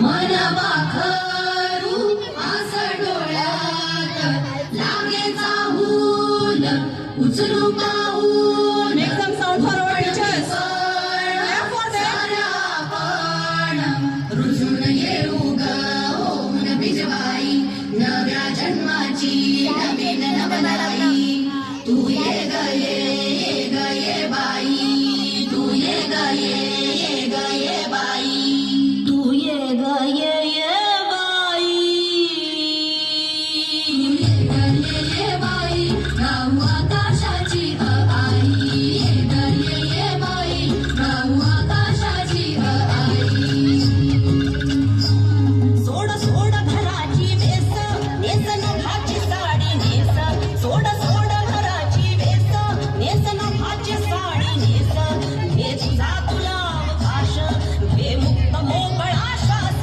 मन वाखरू आस डोळ्यात लागे चाहूल उचलू पाऊल एकदम साऊंड फॉरवर्ड टीचर्स. रुजून येऊ ग होऊन भिजवाई नव्या जन्माची नवीन नवलाई तू ये ग ये बाई तू ये ग ये बाई तू ये ग ये बाई ये बाई राहू आकाशाची आई ये बाई राहू आकाशाची आई सोड सोड घराची वेस नेस नभाची साडी नेस सोड सोड घराची वेस नेस नभाची साडी नेस घे तुझा तुला अवकाश घे मुक्त मोकळा श्वास.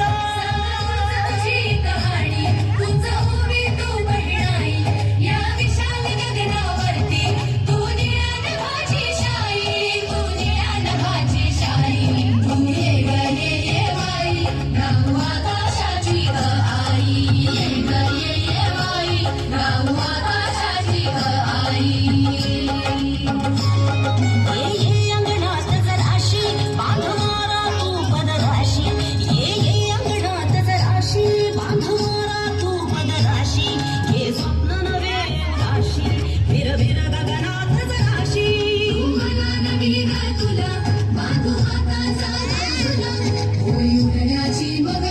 कहाणी तुझं उभी तू बहिणाई या विशाल गगनावरती तू ज्ञान भाजी शाई तू ज्ञान भाजी शाई तू ये ग ये बाई राहू आकाशाची आई ये ग ये बाई राहू आकाशाची आई ये अंगणात जराशी बांध मारा तू पदराशी ये अंगणात जराशी बांध मारा तू पदराशी हे स्वप्न नवे उदाशी फिर फिर गगनात जराशी मला नवी ग तुला बांधू हाताचा तुला होई उडण्याची मग